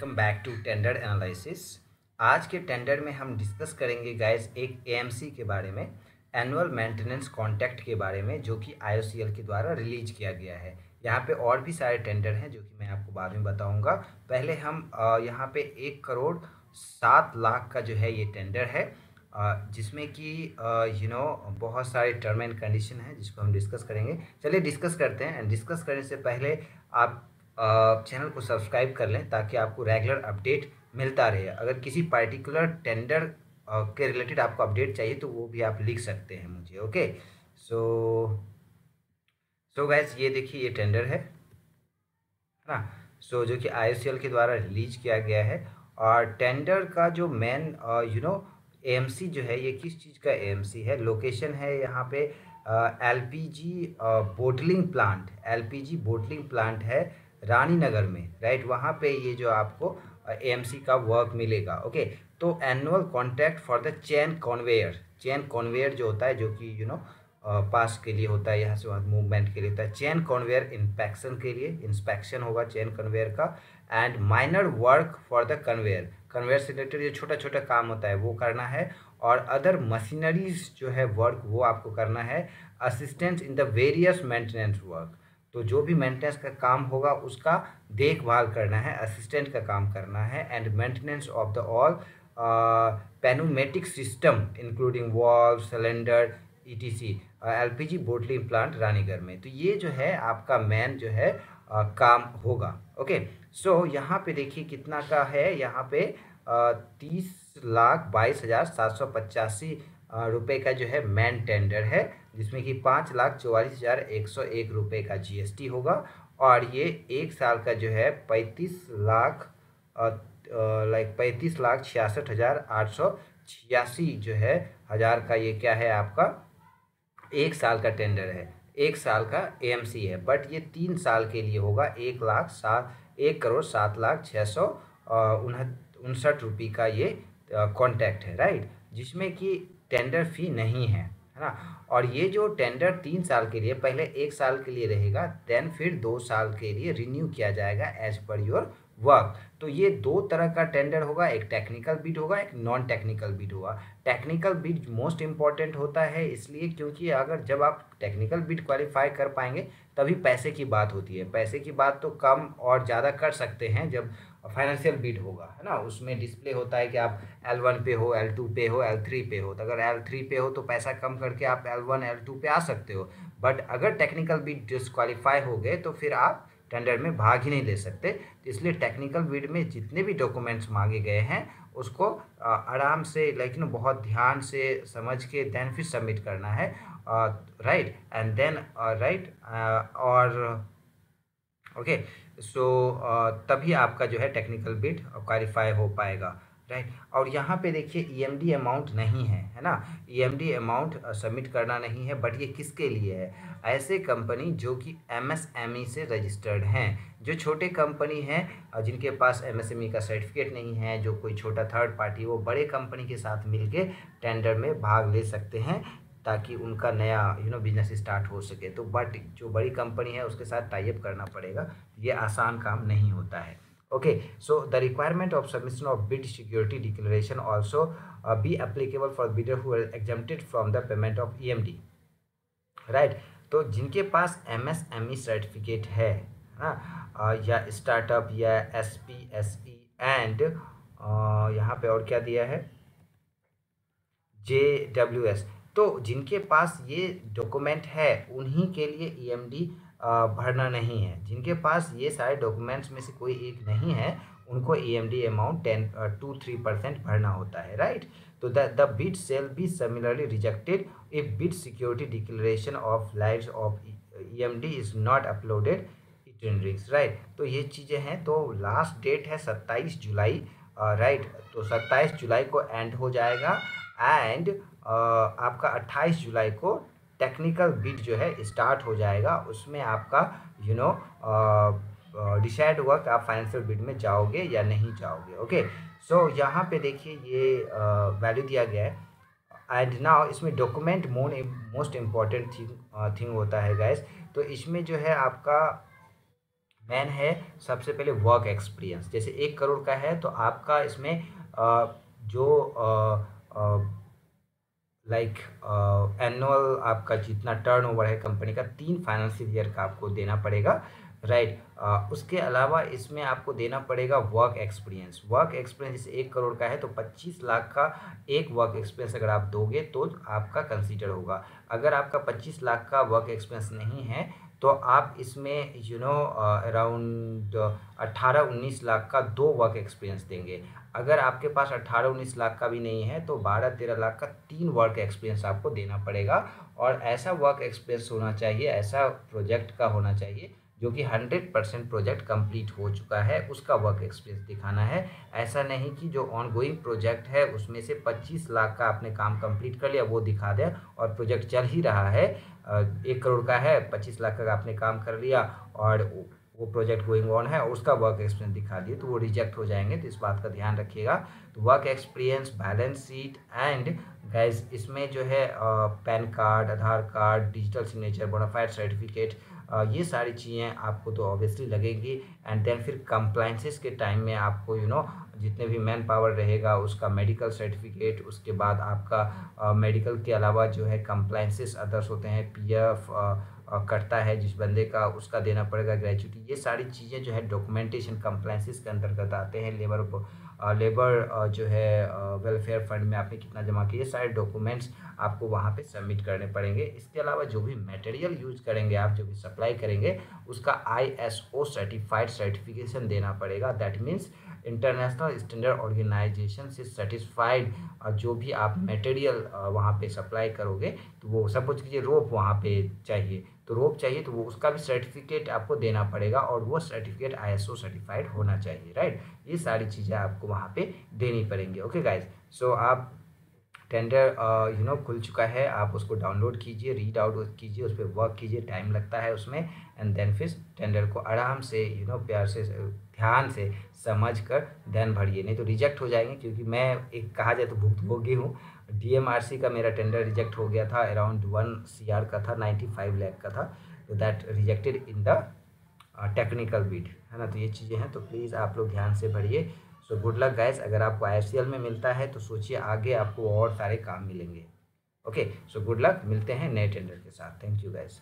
Welcome back to tender analysis. आज के tender में हम डिस्कस करेंगे गाइस एक एएमसी के बारे में, एनुअल मेंटेनेंस कॉन्ट्रैक्ट के बारे में, जो कि आईओसीएल के द्वारा रिलीज किया गया है। यहाँ पे और भी सारे टेंडर हैं जो कि मैं आपको बाद में बताऊंगा। पहले हम यहाँ पे 1,07,00,000 का जो है ये टेंडर है, जिसमें कि बहुत सारे टर्म एंड कंडीशन है जिसको हम डिस्कस करेंगे। चलिए डिस्कस करते हैं। एंड डिस्कस करने से पहले आप चैनल को सब्सक्राइब कर लें ताकि आपको रेगुलर अपडेट मिलता रहे। अगर किसी पर्टिकुलर टेंडर के रिलेटेड आपको अपडेट चाहिए तो वो भी आप लिख सकते हैं मुझे। ओके, सो गाइस ये देखिए ये टेंडर है ना। जो कि आईओसीएल के द्वारा रिलीज किया गया है। और टेंडर का जो मेन एएमसी जो है, ये किस चीज़ का एएमसी है, लोकेशन है यहाँ पे एलपीजी बोटलिंग प्लांट है रानीनगर में, राइट। वहाँ पे ये जो आपको एएमसी का वर्क मिलेगा। ओके, तो annual contract for the chain conveyor जो होता है, जो कि पास के लिए होता है, यहाँ से वहाँ मूवमेंट के लिए होता है। चेन कन्वेयर इंस्पेक्शन होगा चेन कन्वेयर का। And minor work for the conveyor से रिलेटेड जो छोटा छोटा काम होता है वो करना है। और अदर मशीनरीज जो है वर्क वो आपको करना है। Assistance in the various maintenance work, तो जो भी मेंटेनेंस का काम होगा उसका देखभाल करना है, असिस्टेंट का काम करना है। And maintenance of the all pneumatic system including valve cylinder etc LPG bottling plant Ranigarh में। तो ये जो है आपका मेन जो है काम होगा। ओके, सो यहाँ पे देखिए कितना का है, यहाँ पे 30,22,785 रुपये का जो है मेन टेंडर है, जिसमें कि 5,44,101 रुपये का जीएसटी होगा। और ये एक साल का जो है 35,66,886 जो है हज़ार का, ये क्या है आपका एक साल का टेंडर है, एक साल का एएमसी है। बट ये 3 साल के लिए होगा। 1,07,61,659 रुपये का ये कॉन्ट्रैक्ट है, राइट, जिसमें कि टेंडर फी नहीं है ना। और ये जो टेंडर 3 साल के लिए, पहले 1 साल के लिए रहेगा, देन फिर 2 साल के लिए रिन्यू किया जाएगा एज पर योर वर्क। तो ये 2 तरह का टेंडर होगा, एक टेक्निकल बिड होगा, एक नॉन टेक्निकल बिड होगा। टेक्निकल बिड मोस्ट इंपॉर्टेंट होता है इसलिए क्योंकि अगर जब आप टेक्निकल बिड क्वालिफाई कर पाएंगे तभी पैसे की बात होती है। पैसे की बात तो कम और ज़्यादा कर सकते हैं जब फाइनेंशियल बिड होगा, है ना। उसमें डिस्प्ले होता है कि आप L1 पे हो, L2 पे हो, L3 पे हो। तो अगर L3 पे हो तो पैसा कम करके आप L1 L2 पे आ सकते हो। बट अगर टेक्निकल बिड डिस्क्वालीफाई हो गए तो फिर आप टेंडर में भाग ही नहीं ले सकते। तो इसलिए टेक्निकल बिड में जितने भी डॉक्यूमेंट्स मांगे गए हैं उसको आराम से, लेकिन बहुत ध्यान से समझ के देन फिर सबमिट करना है, राइट। एंड देन राइट और ओके, सो तभी आपका जो है टेक्निकल बिड क्वालिफाई हो पाएगा, राइट। और यहाँ पे देखिए ईएमडी अमाउंट नहीं है ना। ईएमडी अमाउंट सबमिट करना नहीं है। बट ये किसके लिए है? ऐसे कंपनी जो कि एमएसएमई से रजिस्टर्ड हैं, जो छोटे कंपनी हैं जिनके पास एमएसएमई का सर्टिफिकेट नहीं है, जो कोई छोटा थर्ड पार्टी, वो बड़े कंपनी के साथ मिलके टेंडर में भाग ले सकते हैं ताकि उनका नया बिजनेस स्टार्ट हो सके। तो बट जो बड़ी कंपनी है उसके साथ टाई अप करना पड़ेगा, ये आसान काम नहीं होता है। Okay, so the requirement of submission of bid security declaration also be applicable for bidder who are exempted from the payment of EMD, right. तो जिनके पास एमएसएमई सर्टिफिकेट है ना, या स्टार्टअप या एसपीएसई एंड यहाँ पे और क्या दिया है, जेडब्ल्यूएस, तो जिनके पास ये डॉक्यूमेंट है उन्हीं के लिए ईएमडी भरना नहीं है। जिनके पास ये सारे डॉक्यूमेंट्स में से कोई एक नहीं है उनको ईएमडी अमाउंट 10-3% भरना होता है, राइट। तो the bid shall be similarly rejected if bid security declaration of lives of EMD is not uploaded इटेंडरिंग्स, राइट। तो ये चीज़ें हैं। तो लास्ट डेट है 27 जुलाई, राइट। तो 27 जुलाई को एंड हो जाएगा। एंड आपका 28 जुलाई को टेक्निकल बिड जो है स्टार्ट हो जाएगा। उसमें आपका डिसाइड होगा कि आप फाइनेंशियल बिड में जाओगे या नहीं जाओगे। ओके, सो यहाँ पे देखिए ये वैल्यू दिया गया है। एंड नाउ इसमें डॉक्यूमेंट मोस्ट इम्पॉर्टेंट थिंग होता है गाइस। तो इसमें जो है आपका मेन है सबसे पहले वर्क एक्सपीरियंस। जैसे 1 करोड़ का है तो आपका इसमें जो लाइक एनुअल आपका जितना टर्नओवर है कंपनी का 3 फाइनेंशियल ईयर का आपको देना पड़ेगा, राइट। उसके अलावा इसमें आपको देना पड़ेगा वर्क एक्सपीरियंस। वर्क एक्सपीरियंस जैसे 1 करोड़ का है तो 25 लाख का एक वर्क एक्सपीरियंस अगर आप दोगे तो आपका कंसीडर होगा। अगर आपका 25 लाख का वर्क एक्सपीरियंस नहीं है तो आप इसमें अराउंड 18-19 लाख का 2 वर्क एक्सपीरियंस देंगे। अगर आपके पास 18-19 लाख का भी नहीं है तो 12-13 लाख का 3 वर्क एक्सपीरियंस आपको देना पड़ेगा। और ऐसा वर्क एक्सपीरियंस होना चाहिए, ऐसा प्रोजेक्ट का होना चाहिए जो कि 100% प्रोजेक्ट कंप्लीट हो चुका है, उसका वर्क एक्सपीरियंस दिखाना है। ऐसा नहीं कि जो ऑनगोइंग प्रोजेक्ट है उसमें से 25 लाख का आपने काम कंप्लीट कर लिया वो दिखा दें और प्रोजेक्ट चल ही रहा है, 1 करोड़ का है, 25 लाख का आपने काम कर लिया और वो प्रोजेक्ट गोइंग ऑन है और उसका वर्क एक्सपीरियंस दिखा दिए तो वो रिजेक्ट हो जाएंगे। तो इस बात का ध्यान रखिएगा। तो work experience, balance sheet and guys इसमें जो है PAN card, Aadhaar card, digital signature, bonafide certificate, ये सारी चीज़ें आपको तो ऑब्वियसली लगेगी। एंड देन फिर कंप्लाइंसेस के टाइम में आपको जितने भी मैन पावर रहेगा उसका मेडिकल सर्टिफिकेट, उसके बाद आपका मेडिकल के अलावा जो है कंप्लाइंसेस अदर्स होते हैं, पीएफ कटता है जिस बंदे का उसका देना पड़ेगा, ग्रेचुटी, ये सारी चीज़ें जो है डॉक्यूमेंटेशन कंप्लाइंसेस के अंतर्गत आते हैं। लेबर जो है वेलफेयर फंड में आपने कितना जमा किया, सारे डॉक्यूमेंट्स आपको वहाँ पे सबमिट करने पड़ेंगे। इसके अलावा जो भी मटेरियल यूज करेंगे आप, जो भी सप्लाई करेंगे उसका ISO सर्टिफाइड सर्टिफिकेशन देना पड़ेगा। That means international standard organisation से सर्टिफाइड जो भी आप मटेरियल वहाँ पे सप्लाई करोगे, तो वो सपोज कीजिए रोप वहाँ पे चाहिए, तो रोप चाहिए तो वो उसका भी सर्टिफिकेट आपको देना पड़ेगा और वो सर्टिफिकेट ISO सर्टिफाइड होना चाहिए, राइट। ये सारी चीज़ें आपको वहाँ पे देनी पड़ेंगी। ओके गाइज, सो आप टेंडर खुल चुका है, आप उसको डाउनलोड कीजिए, रीड आउट कीजिए, उस पर वर्क कीजिए, टाइम लगता है उसमें। एंड देन फिर टेंडर को आराम से प्यार से ध्यान से समझ कर देन भरिए, नहीं तो रिजेक्ट हो जाएंगे। क्योंकि मैं एक कहा जाए तो भुक्तभोगी हूँ। DMRC का मेरा टेंडर रिजेक्ट हो गया था, अराउंड 1 CR का था, 95 लाख का था, तो that rejected in the technical bid, है ना। तो ये चीज़ें हैं, तो प्लीज़ आप लोग ध्यान से भरिए। So good luck guys. अगर आपको IFCL में मिलता है तो सोचिए आगे आपको और सारे काम मिलेंगे। ओके, सो गुड लक, मिलते हैं नए टेंडर के साथ। Thank you guys.